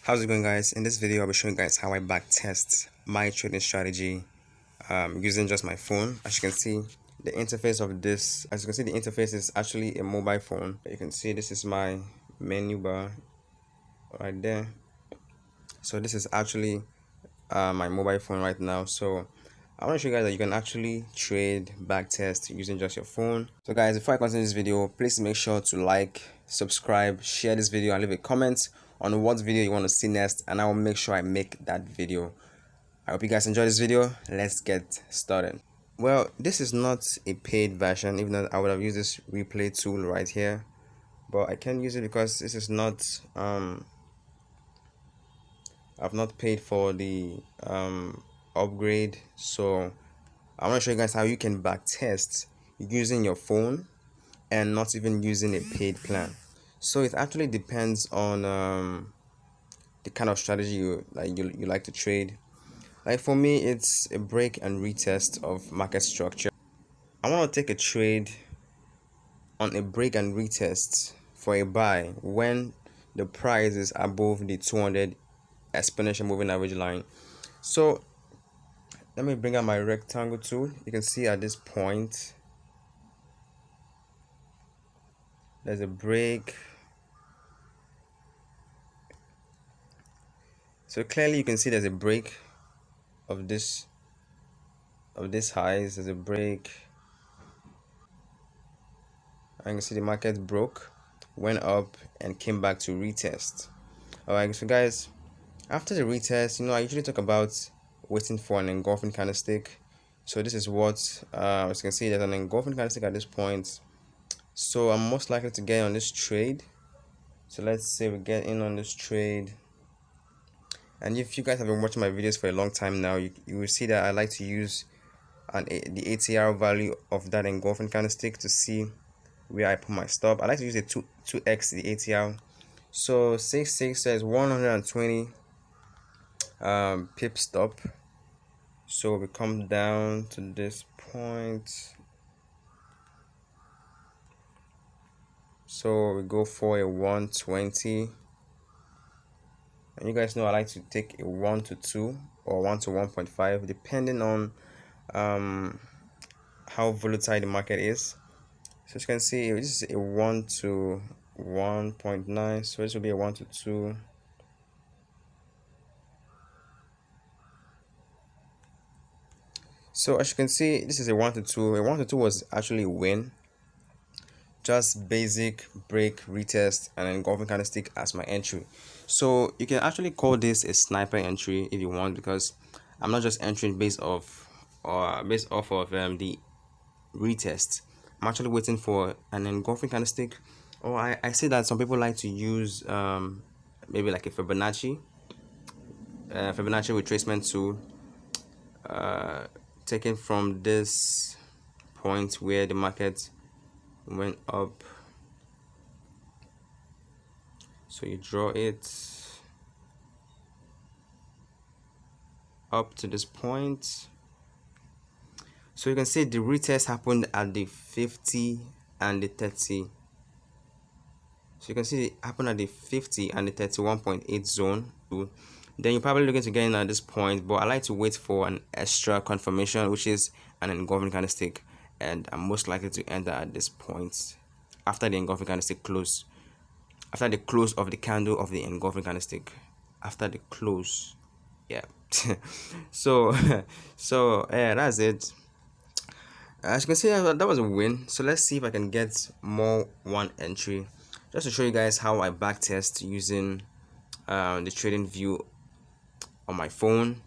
How's it going, guys? In this video I'll be showing you guys how I backtest my trading strategy using just my phone. As you can see, the interface of this, the interface is actually a mobile phone. You can see this is my menu bar right there. So this is actually my mobile phone right now. So I want to show you guys that you can actually trade backtest using just your phone. So guys, before I continue this video, please make sure to like, subscribe, share this video, and leave a comment on what video you want to see next, and I will make sure I make that video. I hope you guys enjoy this video. Let's get started. Well, this is not a paid version, even though I would have used this replay tool right here, but I can't use it because this is not I've not paid for the upgrade. So I want to show you guys how you can backtest using your phone and not even using a paid plan. So it actually depends on the kind of strategy you like to trade. Like for me, it's a break and retest of market structure. I want to take a trade on a break and retest for a buy when the price is above the 200 exponential moving average line. So let me bring out my rectangle tool. You can see at this point there's a break. So clearly you can see there's a break of this highs. There's a break, and you can see the market broke, went up, and came back to retest. Alright, so guys, after the retest, I usually talk about waiting for an engulfing candlestick. So this is what as you can see, there's an engulfing candlestick at this point. So I'm most likely to get on this trade. So let's say we get in on this trade. And if you guys have been watching my videos for a long time now, you will see that I like to use the ATR value of that engulfing candlestick to see where I put my stop. I like to use a 2x the ATR. So 6 says 120 pip stop. So we come down to this point. So we go for a 120. And you guys know I like to take a 1 to 2 or 1 to 1.5 depending on how volatile the market is. So as you can see, this is a 1 to 1.9, so this will be a 1 to 2. So as you can see, this is a 1 to 2. A 1 to 2 was actually a win. Just basic break, retest, and engulfing candlestick as my entry. So you can actually call this a sniper entry if you want, because I'm not just entering based off of the retest. I'm actually waiting for an engulfing candlestick. Or I see that some people like to use maybe like a Fibonacci retracement tool, taken from this point where the market went up. So you draw it up to this point. So you can see the retest happened at the 50 and the 30. So you can see it happened at the 50 and the 31.8 zone. Then you're probably looking to get in at this point, but I like to wait for an extra confirmation, which is an engulfing candlestick, and I'm most likely to enter at this point after the engulfing candlestick close. After the close of the candle of the engulfing candlestick, after the close, yeah. so that's it. As you can see, that was a win. So let's see if I can get more one entry, just to show you guys how I backtest using the trading view on my phone.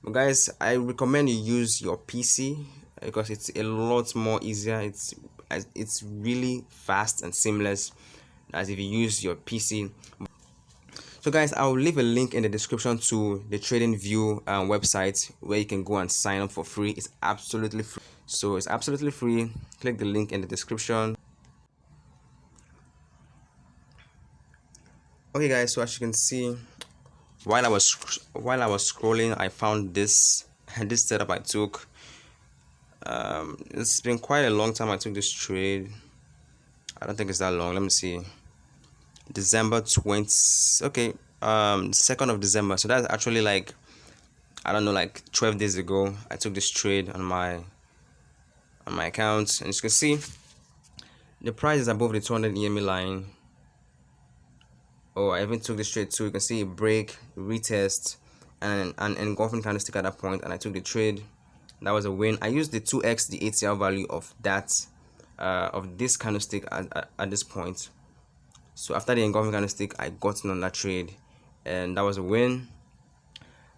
But guys, I recommend you use your PC because it's a lot more easier. It's really fast and seamless as if you use your PC. So guys, I'll leave a link in the description to the trading view website where you can go and sign up for free. It's absolutely free. So it's absolutely free. Click the link in the description. Okay guys, so as you can see, while I was scrolling, I found this setup I took. It's been quite a long time I took this trade. I don't think it's that long. Let me see. December 20. Okay, 2nd of December. So that's actually like, I don't know, like 12 days ago. I took this trade on my account, and as you can see, the price is above the 200 EMA line. Oh, I even took this trade too. You can see a break, retest, and an engulfing candlestick at that point, and I took the trade. That was a win. I used the 2x the ATR value of that of this candlestick at this point. So after the engulfing candlestick, I got in on that trade, and that was a win.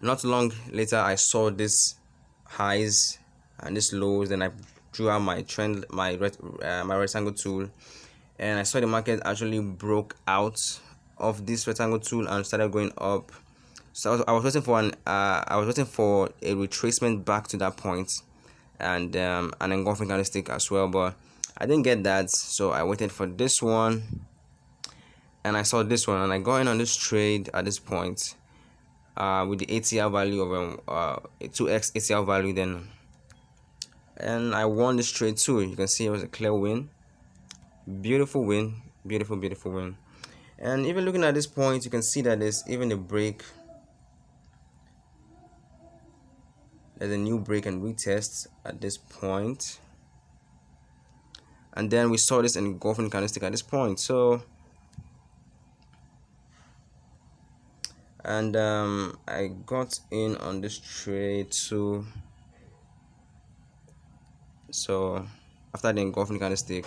Not long later, I saw this highs and this lows. Then I drew out my trend, my rectangle tool, and I saw the market actually broke out of this rectangle tool and started going up. So I was waiting for a retracement back to that point, and an engulfing candlestick as well, but I didn't get that. So I waited for this one, and I saw this one, and I got in on this trade at this point with the ATR value of a 2x ATR value then, and I won this trade too. You can see it was a clear win. Beautiful win, beautiful win. And even looking at this point, you can see that there's even a break. There's a new break and retest at this point, and then we saw this engulfing candlestick at this point. So and I got in on this trade too. So after the engulfing candlestick,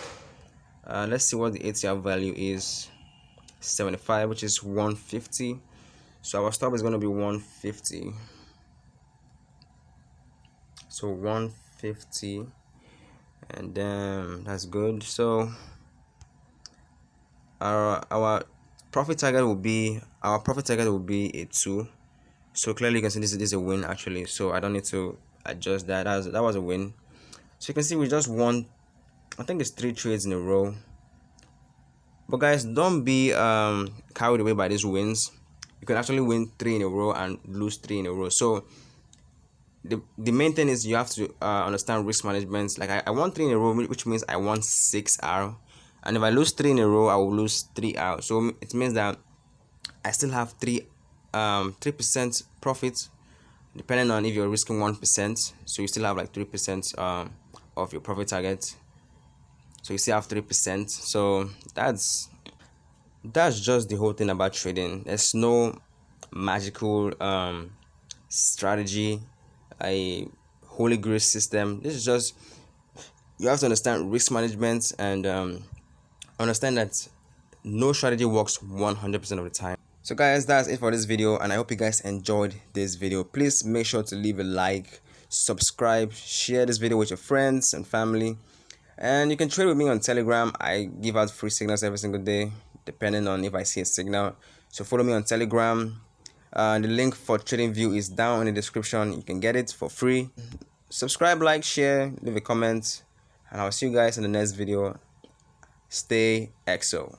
let's see what the ATR value is. 75, which is 150. So our stop is going to be 150. So 150, and then that's good. So our profit target will be a 2. So clearly you can see this is a win actually. So I don't need to adjust that. That was a win. So you can see we just won, I think it's 3 trades in a row. But guys, don't be carried away by these wins. You can actually win 3 in a row and lose 3 in a row. So the main thing is you have to understand risk management. Like I won 3 in a row, which means I won 6R, and if I lose 3 in a row, I will lose 3R. So it means that I still have 3% profit, depending on if you're risking 1%. So you still have like 3% of your profit target. So you still have 3%. So that's just the whole thing about trading. There's no magical strategy, a holy grail system. This is just, you have to understand risk management and understand that no strategy works 100% of the time. So guys, that's it for this video, and I hope you guys enjoyed this video. Please make sure to leave a like, subscribe, share this video with your friends and family, and you can trade with me on Telegram. I give out free signals every single day depending on if I see a signal. So follow me on Telegram. The link for TradingView is down in the description. You can get it for free. Subscribe, like, share, leave a comment, and I'll see you guys in the next video. Stay XO.